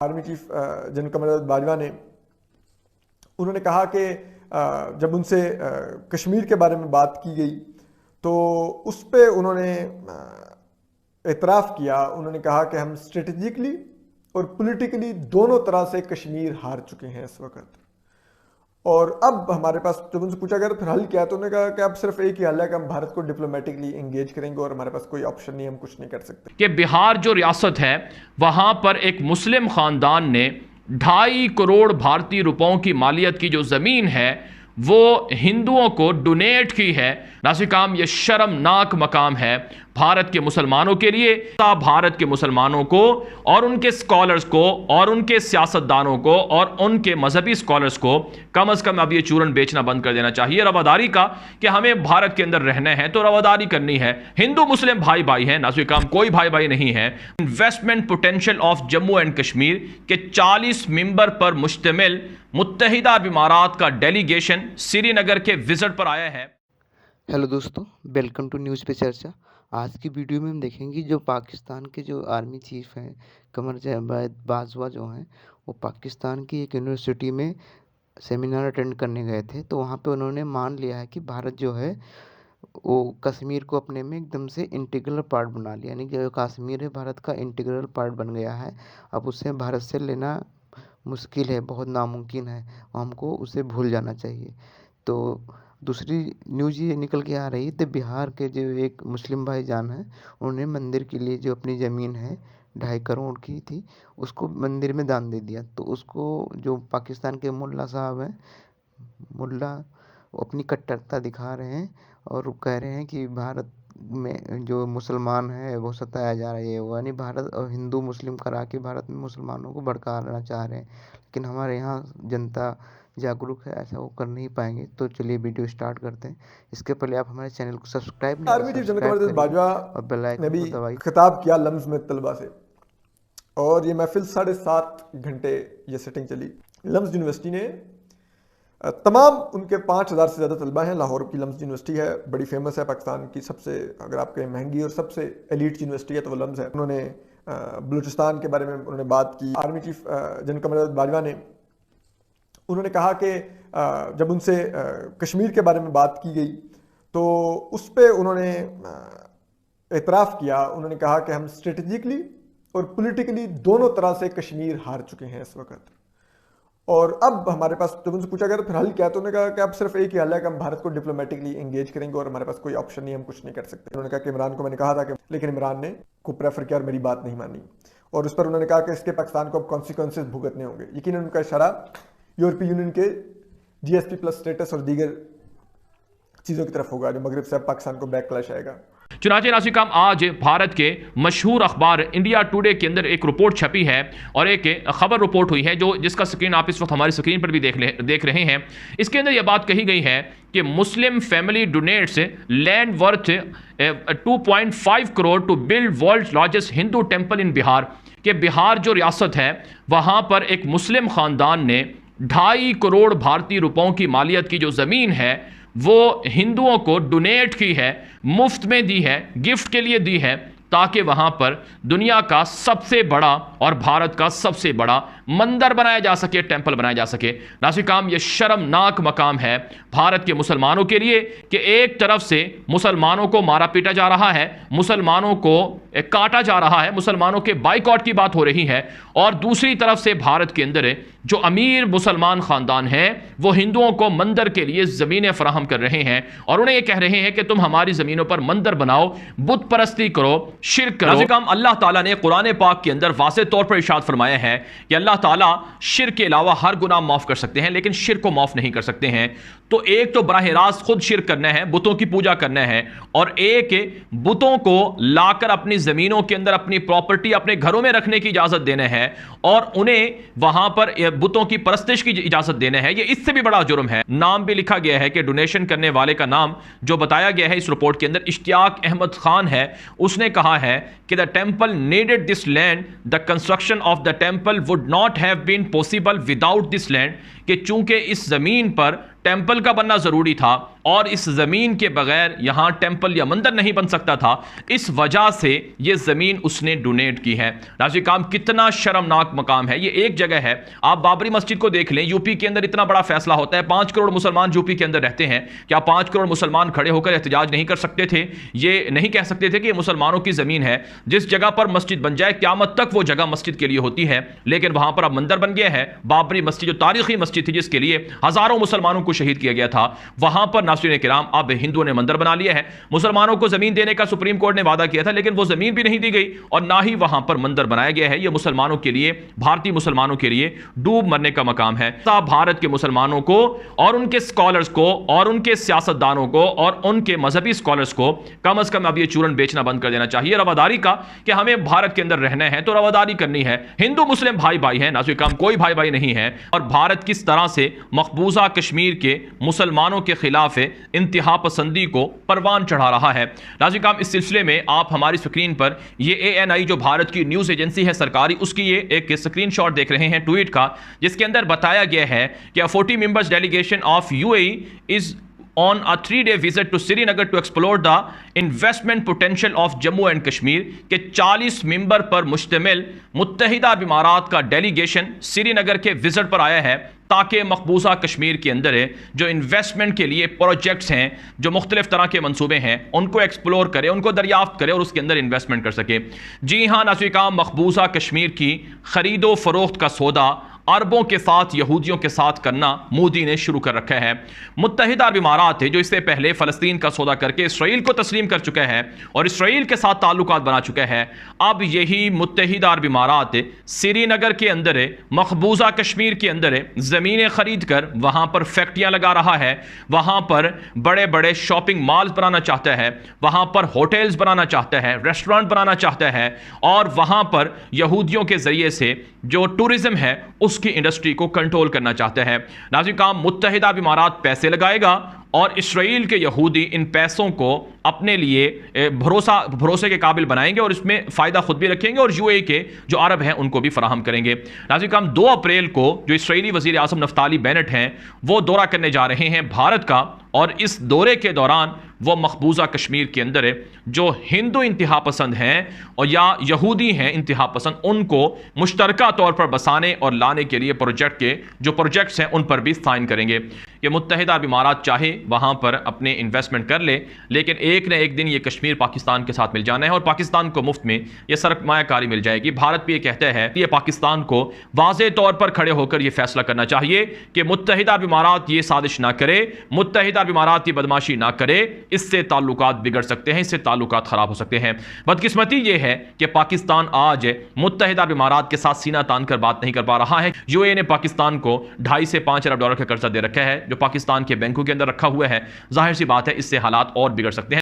Army chief general कमर बाजवा ने उन्होंने कहा कि जब उनसे कश्मीर के बारे में बात की गई तो उस पे उन्होंने एतराफ़ किया। उन्होंने कहा कि हम स्ट्रेटजिकली और पॉलिटिकली दोनों तरह से कश्मीर हार चुके हैं इस वक्त, और अब हमारे पास जब उनसे पूछा गया तो फिर हल क्या, तो उन्होंने कहा कि अब सिर्फ एक ही हल है कि हम भारत को डिप्लोमेटिकली एंगेज करेंगे और हमारे पास कोई ऑप्शन नहीं, हम कुछ नहीं कर सकते। कि बिहार जो रियासत है वहां पर एक मुस्लिम खानदान ने 2.5 करोड़ भारतीय रुपयों की मालियत की जो जमीन है वो हिंदुओं को डोनेट की है। नासिकाम, ये शर्मनाक मकाम है भारत के मुसलमानों के लिए। भारत के मुसलमानों को और उनके स्कॉलर्स को और उनके सियासतदानों को और उनके मजहबी स्कॉलर्स को कम से कम अब ये चूरन बेचना बंद कर देना चाहिए रवादारी का, कि हमें भारत के अंदर रहना है तो रवादारी करनी है। हिंदू मुस्लिम भाई भाई हैं, नासिकाम कोई भाई भाई नहीं है। Investment potential of Jammu and Kashmir के 40 मेंबर पर मुश्तमिल मुत्तहिदा अरब इमारात का डेलीगेशन श्रीनगर के विजिट पर आया है। हेलो दोस्तों, वेलकम टू न्यूज़ पे चर्चा। आज की वीडियो में हम देखेंगे जो पाकिस्तान के जो आर्मी चीफ हैं कमर जावेद बाजवा जो हैं, वो पाकिस्तान की एक यूनिवर्सिटी में सेमिनार अटेंड करने गए थे। तो वहाँ पे उन्होंने मान लिया है कि भारत जो है वो कश्मीर को अपने में एकदम से इंटीग्रल पार्ट बना लिया, यानी कि जो कश्मीर है भारत का इंटीग्रल पार्ट बन गया है। अब उसे भारत से लेना मुश्किल है, बहुत नामुमकिन है, हमको उसे भूल जाना चाहिए। तो दूसरी न्यूज़ ये निकल के आ रही है, तो बिहार के जो एक मुस्लिम भाईजान हैं, उन्होंने मंदिर के लिए जो अपनी ज़मीन है 2.5 करोड़ की थी, उसको मंदिर में दान दे दिया। तो उसको जो पाकिस्तान के मुल्ला साहब हैं, मुल्ला, वो अपनी कट्टरता दिखा रहे हैं और वो कह रहे हैं कि भारत में जो मुसलमान है वो सताया जा रहा है, वो यानी भारत और हिंदू मुस्लिम करा के भारत में मुसलमानों को भड़काना चाह रहे हैं। लेकिन हमारे यहाँ जनता जागरूक है, ऐसा वो कर नहीं पाएंगे। तो चलिए वीडियो स्टार्ट करते हैं। इसके पहले आप हमारे चैनल को सब्सक्राइब आर्मी चीफ जनरल कमर बाजवा और बेल आइकन ने भी को दबाइए। खिताब किया लम्स में तलबा से, और ये महफिल 7.5 घंटे ये सेटिंग चली। लम्स यूनिवर्सिटी ने तमाम उनके 5000 से ज़्यादा तलबा हैं। लाहौर की लम्स यूनिवर्सिटी है, बड़ी फेमस है, पाकिस्तान की सबसे, अगर आप कहें महंगी और सबसे एलीट यूनिवर्सिटी है तो वो लम्स है। उन्होंने बलूचिस्तान के बारे में उन्होंने बात की। आर्मी चीफ जनरल कमर बाजवा ने उन्होंने कहा कि जब उनसे कश्मीर के बारे में बात की गई तो उस पे उन्होंने एतराफ़ किया। उन्होंने कहा कि हम स्ट्रेटजिकली और पॉलिटिकली दोनों तरह से कश्मीर हार चुके हैं इस वक्त, और अब हमारे पास जब उनसे पूछा गया तो फिर हल क्या, तो उन्होंने कहा कि अब सिर्फ एक ही हल है कि हम भारत को डिप्लोमेटिकली एंगेज करेंगे और हमारे पास कोई ऑप्शन नहीं, हम कुछ नहीं कर सकते। उन्होंने कहा कि इमरान को मैंने कहा था कि, लेकिन इमरान ने को प्रेफर किया और मेरी बात नहीं मानी, और उस पर उन्होंने कहा कि इसके पाकिस्तान को अब कॉन्सिक्वेंसेस भुगतने होंगे। यकीनन उनका इशारा यूरोपीय यूनियन के GSP+ स्टेटस और दीगर चीज़ों की तरफ होगा, जो मगरब से अब पाकिस्तान को बैकलैश आएगा। चुनाचे नासिकाम, आज भारत के मशहूर अखबार इंडिया टुडे के अंदर एक रिपोर्ट छपी है और एक खबर रिपोर्ट हुई है जो जिसका स्क्रीन आप इस वक्त हमारी स्क्रीन पर भी देख रहे हैं। इसके अंदर यह बात कही गई है कि Muslim family donates land worth 2.5 crore to build world largest Hindu temple in Bihar. कि बिहार जो रियासत है वहाँ पर एक मुस्लिम ख़ानदान ने 2.5 करोड़ भारतीय रुपयों की मालियत की जो ज़मीन है वो हिंदुओं को डोनेट की है, मुफ्त में दी है, गिफ्ट के लिए दी है, ताकि वहाँ पर दुनिया का सबसे बड़ा और भारत का सबसे बड़ा मंदिर बनाया जा सके, टेंपल बनाया जा सके। नासिकाम, ये शर्मनाक मकाम है भारत के मुसलमानों के लिए कि एक तरफ से मुसलमानों को मारा पीटा जा रहा है, मुसलमानों को काटा जा रहा है, मुसलमानों के बाइकआउट की बात हो रही है, और दूसरी तरफ से भारत के अंदर जो अमीर मुसलमान ख़ानदान हैं वो हिंदुओं को मंदिर के लिए ज़मीनें फराहम कर रहे हैं और उन्हें ये कह रहे हैं कि तुम हमारी ज़मीनों पर मंदिर बनाओ, बुत परस्ती करो, शिर्क करो। नाज़िकाम, अल्लाह ताला ने कुरान पाक के अंदर वाज़ेह तौर पर इरशाद फरमाया है कि अल्लाह ताला शिर्क के अलावा हर गुनाह माफ़ कर सकते हैं, लेकिन शिर्क को माफ़ नहीं कर सकते हैं। तो एक तो बराह रास्त खुद शिर्क करना है, बुतों की पूजा करना है, और एक बुतों को लाकर अपनी ज़मीनों के अंदर अपनी प्रॉपर्टी अपने घरों में रखने की इजाज़त देना है और उन्हें वहाँ पर बुतों की परस्तिश की इजाज़त देना है। ये इससे भी बड़ा जुर्म है। नाम भी लिखा गया है कि डोनेशन करने वाले का नाम जो बताया गया है इस रिपोर्ट के अंदर इश्तियाक अहमद खान है। उसने कहा है कि the temple needed this land, the construction of the temple would not have been possible without this land. कि चूंकि इस जमीन पर टेंपल का बनना जरूरी था और इस जमीन के बगैर यहां टेंपल या मंदिर नहीं बन सकता था, इस वजह से यह जमीन उसने डोनेट की है। नाज़रीन किराम, कितना शर्मनाक मकाम है। ये एक जगह है, आप बाबरी मस्जिद को देख लें, यूपी के अंदर इतना बड़ा फैसला होता है, 5 करोड़ मुसलमान यूपी के अंदर रहते हैं, क्या 5 करोड़ मुसलमान खड़े होकर एहतजाज नहीं कर सकते थे? ये नहीं कह सकते थे कि ये मुसलमानों की जमीन है, जिस जगह पर मस्जिद बन जाए क़यामत तक वो जगह मस्जिद के लिए होती है, लेकिन वहां पर अब मंदिर बन गया है। बाबरी मस्जिद जो तारीखी मस्जिद थी, जिसके लिए हजारों मुसलमानों को शहीद किया गया था, वहां पर नाज़रीन किराम अब हिंदुओं ने मंदिर बना लिया है। मुसलमानों को जमीन देने का सुप्रीम कोर्ट ने वादा किया था, लेकिन वो जमीन भी नहीं दी गई और ना ही वहां पर मंदिर बनाया गया है। यह मुसलमानों के लिए, भारतीय मुसलमानों के लिए डूब मरने का मकाम है। भारत के मुसलमानों को और उनके स्कॉलर्स को और उनके सियासतदानों को और उनके मजहबी स्कॉलर्स को कम से कम अब ये चूरन बेचना बंद कर देना चाहिए रवादारी का, कि हमें भारत के अंदर रहना है तो रवादारी करनी है। हिंदू मुस्लिम भाई भाई हैं, नाज़रीन किराम, कोई भाई भाई नहीं है। और भारत किस तरह से मकबूजा कश्मीर के मुसलमानों के खिलाफ इंतहा पसंदी को परवान चढ़ा रहा है। नाज़रीन किराम, इस सिलसिले में आप हमारी स्क्रीन पर ये ANI जो भारत की न्यूज एजेंसी है सरकारी, उसकी ये एक स्क्रीनशॉट देख रहे हैं ट्वीट का, जिसके अंदर बताया गया है कि 40 members delegation of UAE is on a 3-day visit to Srinagar to explore the investment potential of Jammu and Kashmir के 40 मेंबर पर मुश्तमिल मुत्तहिदा अरब इमारात का डेलीगेशन श्रीनगर के विजिट पर आया है, ताकि मकबूजा कश्मीर के अंदर जो इन्वेस्टमेंट के लिए प्रोजेक्ट्स हैं, जो मुख्तलिफ तरह के मंसूबे हैं, उनको एक्सप्लोर करे, उनको दरियाफ्त करे और उसके अंदर इन्वेस्टमेंट कर सके। जी हाँ नाज़रीन किराम, मकबूजा कश्मीर की खरीदो फरोख्त का सौदा अरबों के साथ, यहूदियों के साथ करना मोदी ने शुरू कर रखा है। मुत्तहिदा अरब इमारात है जो इससे पहले फ़लस्तीन का सौदा करके इसराइल को तस्लीम कर चुका है और इसराइल के साथ ताल्लुकात बना चुका है। अब यही मुत्तहिदा अरब इमारात श्रीनगर के अंदर मकबूजा कश्मीर के अंदर ज़मीनें खरीद कर वहाँ पर फैक्ट्रियाँ लगा रहा है, वहाँ पर बड़े बड़े शॉपिंग मॉल्स बनाना चाहता है, वहाँ पर होटल्स बनाना चाहता है, रेस्टोरेंट बनाना चाहता है और वहाँ पर यहूदियों के ज़रिए से जो टूरिज्म है उसकी इंडस्ट्री को कंट्रोल करना चाहता है। नाज़रीन किराम, मुत्तहिदा अरब इमारात पैसे लगाएगा और इसराइल के यहूदी इन पैसों को अपने लिए भरोसे के काबिल बनाएंगे और इसमें फ़ायदा खुद भी रखेंगे और UAE के जो अरब हैं उनको भी फराहम करेंगे। नाज़रीन किराम, 2 अप्रैल को जो इसराइली वज़ीर आज़म नफ्ताली बेनेट हैं वो दौरा करने जा रहे हैं भारत का, और इस दौरे के दौरान वो मकबूजा कश्मीर के अंदर जो हिंदू इंतहा पसंद हैं और या यहूदी हैं इंतहा पसंद, उनको मुश्तरका तौर पर बसाने और लाने के लिए प्रोजेक्ट्स हैं उन पर भी साइन करेंगे। ये मुत्तहिदा अरब इमारात चाहे वहाँ पर अपने इन्वेस्टमेंट कर ले, लेकिन एक न एक दिन ये कश्मीर पाकिस्तान के साथ मिल जाना है और पाकिस्तान को मुफ्त में ये सरमायाकारी मिल जाएगी। भारत भी ये कहता है कि ये पाकिस्तान को वाज़े तौर पर खड़े होकर ये फैसला करना चाहिए कि मुत्तहिदा अरब इमारात ये साजिश ना करे, मुत्तहिदा अरब इमारात की बदमाशी ना करे, इससे ताल्लुकात बिगड़ सकते हैं, इससे ताल्लुकात खराब हो सकते हैं। बदकिस्मती ये है कि पाकिस्तान आज मुत्तहिदा अरब इमारात के साथ सीना तान कर बात नहीं कर पा रहा है। UAE ने पाकिस्तान को 2.5 से 5 अरब डॉलर का कर्जा दे रखा है जो पाकिस्तान के बैंकों के अंदर रखा हुआ है। जाहिर सी बात है इससे हालात और बिगड़ सकते हैं।